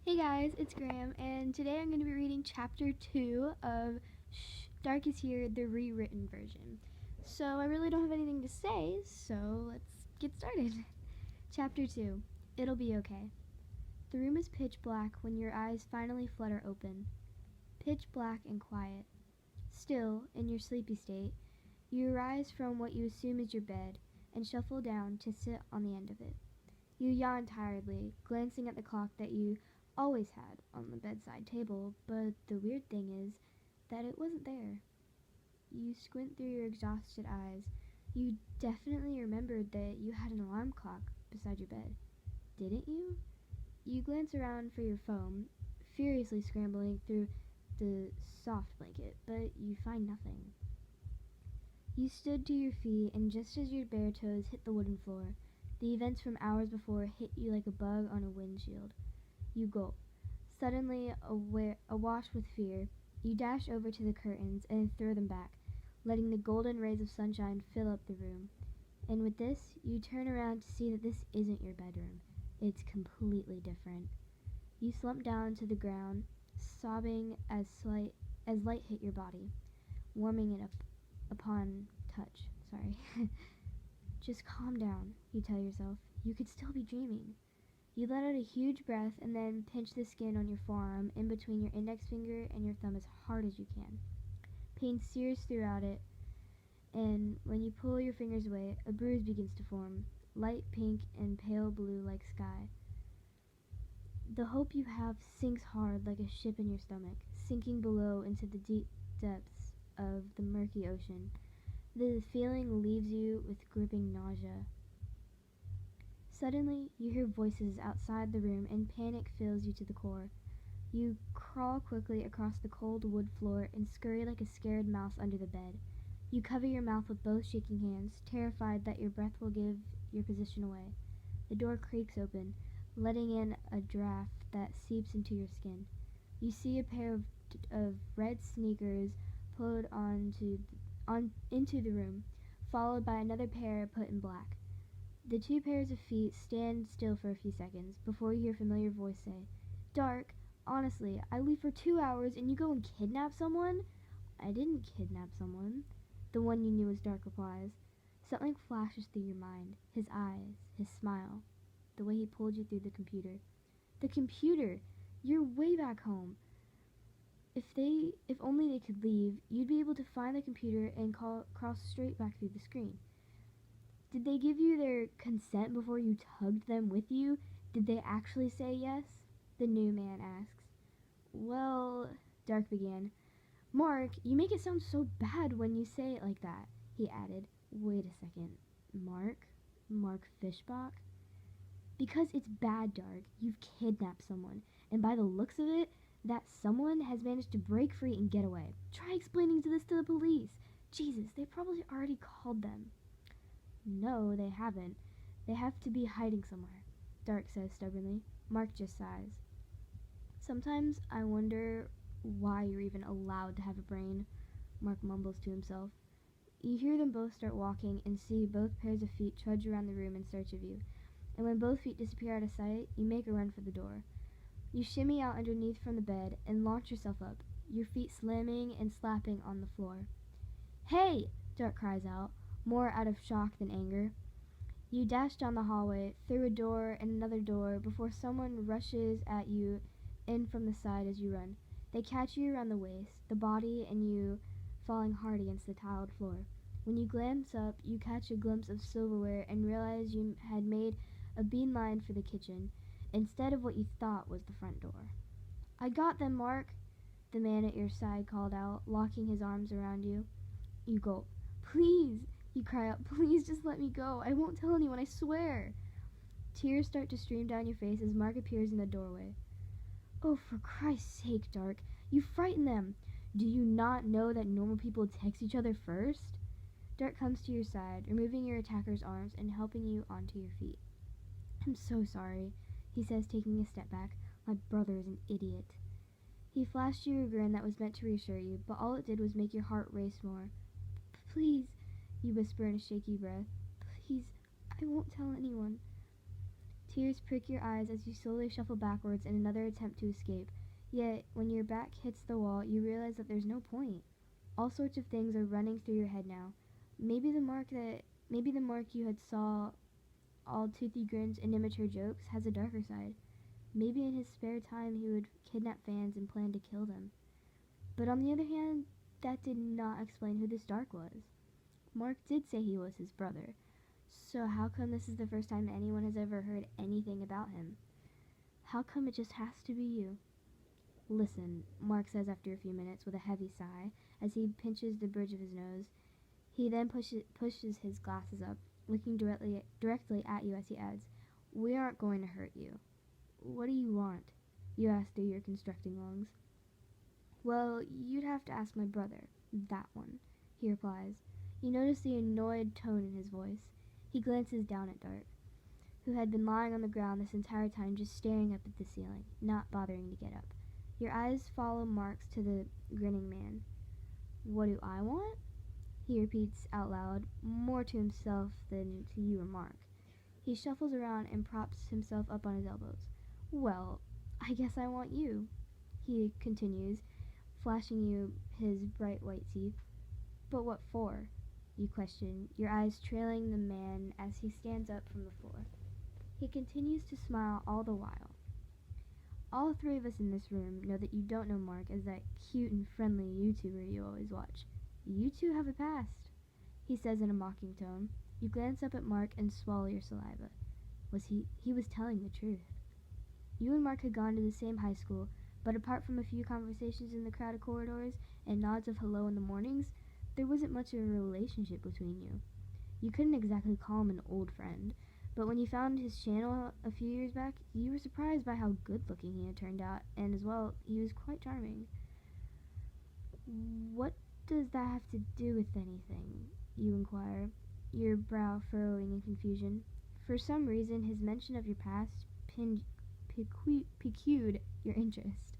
Hey guys, it's Graham, and today I'm going to be reading Chapter 2 of Dark is Here, the rewritten version. So I really don't have anything to say, so let's get started. Chapter 2. It'll be okay. The room is pitch black when your eyes finally flutter open. Pitch black and quiet. Still, in your sleepy state, you arise from what you assume is your bed and shuffle down to sit on the end of it. You yawn tiredly, glancing at the clock that you always had on the bedside table, but the weird thing is that it wasn't there. You squint through your exhausted eyes. You definitely remembered that you had an alarm clock beside your bed, didn't you? You glance around for your phone, furiously scrambling through the soft blanket, but you find nothing. You stood to your feet, and just as your bare toes hit the wooden floor, the events from hours before hit you like a bug on a windshield. You gulp. Suddenly awash with fear, you dash over to the curtains and throw them back, letting the golden rays of sunshine fill up the room. And with this, you turn around to see that this isn't your bedroom. It's completely different. You slump down to the ground, sobbing as light hit your body, warming it up upon touch. Sorry. Just calm down, you tell yourself. You could still be dreaming. You let out a huge breath and then pinch the skin on your forearm in between your index finger and your thumb as hard as you can. Pain sears throughout it, and when you pull your fingers away, a bruise begins to form, light pink and pale blue like sky. The hope you have sinks hard like a ship in your stomach, sinking below into the deep depths of the murky ocean. The feeling leaves you with gripping nausea. Suddenly, you hear voices outside the room and panic fills you to the core. You crawl quickly across the cold wood floor and scurry like a scared mouse under the bed. You cover your mouth with both shaking hands, terrified that your breath will give your position away. The door creaks open, letting in a draft that seeps into your skin. You see a pair of red sneakers pulled into the room, followed by another pair put in black. The two pairs of feet stand still for a few seconds before you hear a familiar voice say, "Dark, honestly, I leave for 2 hours and you go and kidnap someone?" "I didn't kidnap someone," the one you knew as Dark replies. Something flashes through your mind, his eyes, his smile, the way he pulled you through the computer. The computer! You're way back home. If only they could leave, you'd be able to find the computer and cross straight back through the screen. Did they give you their consent before you tugged them with you? Did they actually say yes? The new man asks. Well, Dark began. "Mark, you make it sound so bad when you say it like that," he added. Wait a second. Mark? Mark Fishbach? "Because it's bad, Dark. You've kidnapped someone, and by the looks of it, that someone has managed to break free and get away. Try explaining this to the police. Jesus, they probably already called them." "No, they haven't. They have to be hiding somewhere," Dark says stubbornly. Mark just sighs. "Sometimes I wonder why you're even allowed to have a brain," Mark mumbles to himself. You hear them both start walking and see both pairs of feet trudge around the room in search of you. And when both feet disappear out of sight, you make a run for the door. You shimmy out underneath from the bed and launch yourself up, your feet slamming and slapping on the floor. "Hey!" Dark cries out, more out of shock than anger. You dash down the hallway, through a door and another door, before someone rushes at you in from the side as you run. They catch you around the waist, the body and you falling hard against the tiled floor. When you glance up, you catch a glimpse of silverware and realize you had made a beeline for the kitchen, instead of what you thought was the front door. "I got them, Mark," the man at your side called out, locking his arms around you. You gulp. "Please," you cry out, "please just let me go. I won't tell anyone, I swear." Tears start to stream down your face as Mark appears in the doorway. "Oh, for Christ's sake, Dark, you frighten them. Do you not know that normal people text each other first?" Dark comes to your side, removing your attacker's arms and helping you onto your feet. "I'm so sorry," he says, taking a step back. "My brother is an idiot." He flashed you a grin that was meant to reassure you, but all it did was make your heart race more. "Please," you whisper in a shaky breath. "Please, I won't tell anyone." Tears prick your eyes as you slowly shuffle backwards in another attempt to escape. Yet, when your back hits the wall, you realize that there's no point. All sorts of things are running through your head now. Maybe the Mark you had saw all toothy grins and immature jokes has a darker side. Maybe in his spare time he would kidnap fans and plan to kill them. But on the other hand, that did not explain who this Dark was. Mark did say he was his brother, so how come this is the first time anyone has ever heard anything about him? How come it just has to be you? Listen, Mark says after a few minutes with a heavy sigh as he pinches the bridge of his nose. He then pushes his glasses up, looking directly at you as he adds, "We aren't going to hurt you." "What do you want?" you ask through your constricting lungs. "Well, you'd have to ask my brother, that one," he replies. You notice the annoyed tone in his voice. He glances down at Dark, who had been lying on the ground this entire time just staring up at the ceiling, not bothering to get up. Your eyes follow Mark's to the grinning man. "What do I want?" he repeats out loud, more to himself than to you or Mark. He shuffles around and props himself up on his elbows. "Well, I guess I want you," he continues, flashing you his bright white teeth. "But what for?" you question, your eyes trailing the man as he stands up from the floor. He continues to smile all the while. "All three of us in this room know that you don't know Mark as that cute and friendly YouTuber you always watch. You two have a past," he says in a mocking tone. You glance up at Mark and swallow your saliva. He was telling the truth. You and Mark had gone to the same high school, but apart from a few conversations in the crowded corridors and nods of hello in the mornings, there wasn't much of a relationship between you. You couldn't exactly call him an old friend, but when you found his channel a few years back, you were surprised by how good-looking he had turned out, and as well, he was quite charming. "What does that have to do with anything?" you inquire, your brow furrowing in confusion. For some reason, his mention of your past piqued your interest.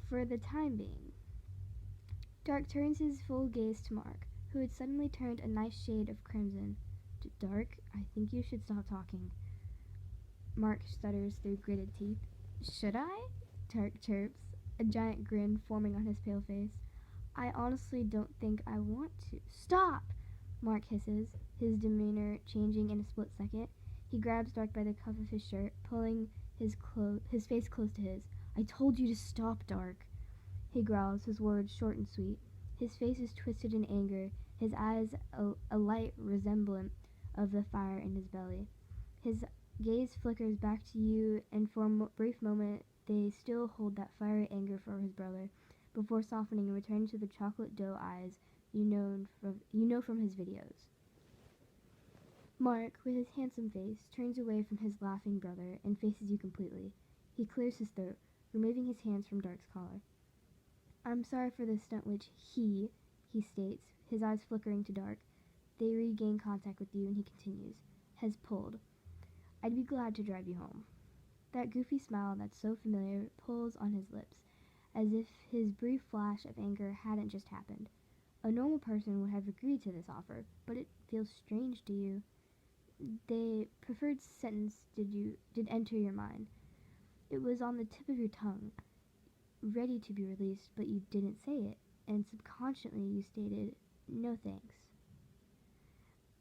For the time being. Dark turns his full gaze to Mark, who had suddenly turned a nice shade of crimson. "Dark, I think you should stop talking." Mark stutters through gritted teeth. "Should I?" Dark chirps, a giant grin forming on his pale face. "I honestly don't think I want to." "Stop!" Mark hisses, his demeanor changing in a split second. He grabs Dark by the cuff of his shirt, pulling his face close to his. "I told you to stop, Dark," he growls, his words short and sweet. His face is twisted in anger, his eyes a light resemblant of the fire in his belly. His gaze flickers back to you, and for a brief moment they still hold that fiery anger for his brother, before softening and returning to the chocolate dough eyes you know from his videos. Mark, with his handsome face, turns away from his laughing brother and faces you completely. He clears his throat, removing his hands from Dark's collar. "I'm sorry for the stunt which he states, his eyes flickering to Dark. They regain contact with you, and he continues, "has pulled. I'd be glad to drive you home." That goofy smile that's so familiar pulls on his lips, as if his brief flash of anger hadn't just happened. A normal person would have agreed to this offer, but it feels strange to you. The preferred sentence did enter your mind. It was on the tip of your tongue, ready to be released, but you didn't say it, and subconsciously you stated, "No thanks."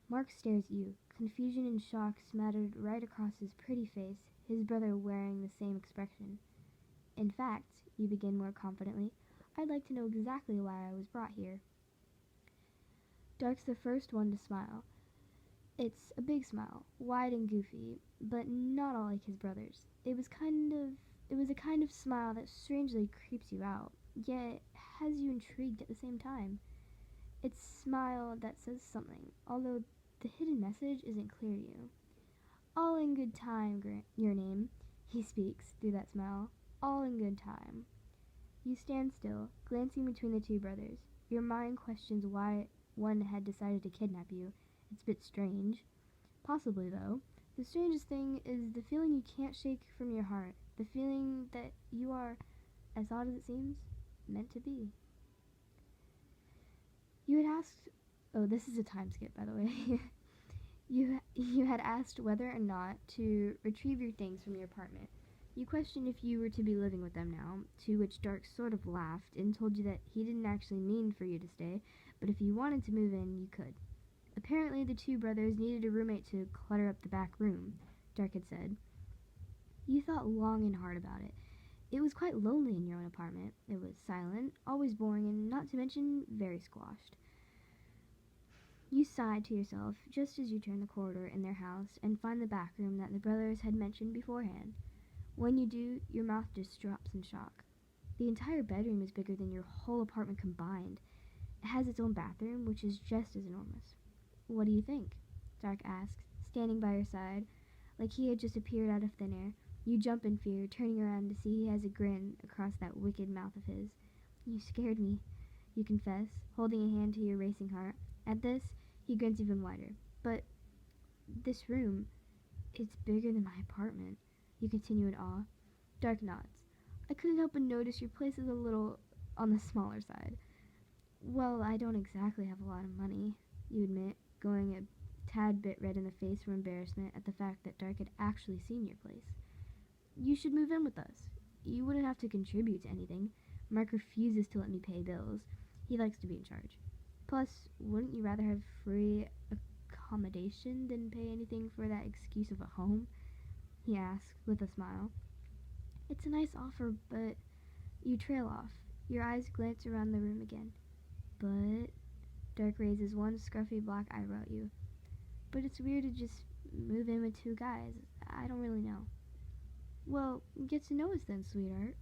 Mark stares at you, confusion and shock smattered right across his pretty face, his brother wearing the same expression. "In fact," you begin more confidently, "I'd like to know exactly why I was brought here." Dark's the first one to smile. It's a big smile, wide and goofy, but not all like his brother's. It was a kind of smile that strangely creeps you out, yet has you intrigued at the same time. It's a smile that says something, although the hidden message isn't clear to you. "All in good time, your name," he speaks through that smile. "All in good time." You stand still, glancing between the two brothers. Your mind questions why one had decided to kidnap you. It's a bit strange. Possibly, though, the strangest thing is the feeling you can't shake from your heart. The feeling that you are, as odd as it seems, meant to be. You had asked... Oh, this is a time skip, by the way. You had asked whether or not to retrieve your things from your apartment. You questioned if you were to be living with them now, to which Dark sort of laughed and told you that he didn't actually mean for you to stay, but if you wanted to move in, you could. Apparently, the two brothers needed a roommate to clutter up the back room, Dark had said. You thought long and hard about it. It was quite lonely in your own apartment. It was silent, always boring, and not to mention very squashed. You sighed to yourself just as you turned the corridor in their house and find the back room that the brothers had mentioned beforehand. When you do, your mouth just drops in shock. The entire bedroom is bigger than your whole apartment combined. It has its own bathroom, which is just as enormous. What do you think? Dark asked, standing by your side, like he had just appeared out of thin air. You jump in fear, turning around to see he has a grin across that wicked mouth of his. You scared me, you confess, holding a hand to your racing heart. At this, he grins even wider. But this room, it's bigger than my apartment, you continue in awe. Dark nods. I couldn't help but notice your place is a little on the smaller side. Well, I don't exactly have a lot of money, you admit, going a tad bit red in the face from embarrassment at the fact that Dark had actually seen your place. You should move in with us. You wouldn't have to contribute to anything. Mark refuses to let me pay bills. He likes to be in charge. Plus, wouldn't you rather have free accommodation than pay anything for that excuse of a home? He asked, with a smile. It's a nice offer, but you trail off. Your eyes glance around the room again. But Dark raises one scruffy black eyebrow at you. But it's weird to just move in with two guys. I don't really know. Well, get to know us then, sweetheart,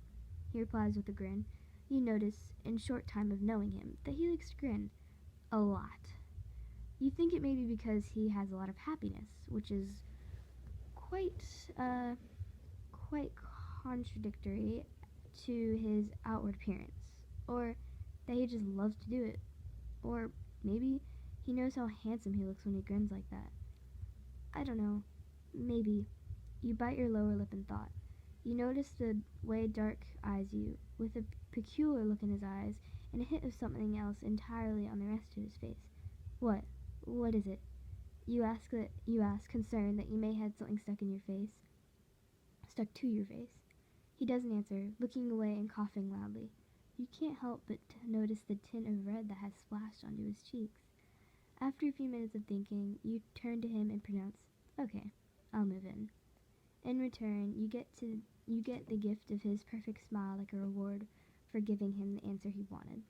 he replies with a grin. You notice, in short time of knowing him, that he likes to grin. A lot. You think it may be because he has a lot of happiness, which is quite contradictory to his outward appearance, or that he just loves to do it, or maybe he knows how handsome he looks when he grins like that. I don't know. Maybe. You bite your lower lip in thought. You notice the way Dark eyes you, with a peculiar look in his eyes and a hint of something else entirely on the rest of his face. What? What is it? You ask, concerned that you may have something stuck to your face. He doesn't answer, looking away and coughing loudly. You can't help but to notice the tint of red that has splashed onto his cheeks. After a few minutes of thinking, you turn to him and pronounce, "Okay, I'll move in." In return, you get the gift of his perfect smile like a reward for giving him the answer he wanted.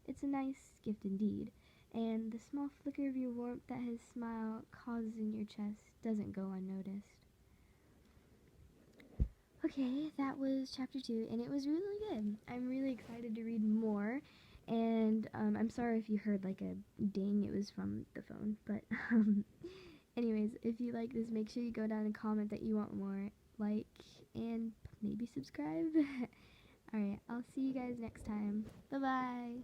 It's a nice gift indeed, and the small flicker of your warmth that his smile causes in your chest doesn't go unnoticed. Okay, that was chapter 2, and it was really good. I'm really excited to read more, and I'm sorry if you heard like a ding, it was from the phone, but anyways, if you like this, make sure you go down and comment that you want more, like, and maybe subscribe. Alright, I'll see you guys next time. Bye-bye!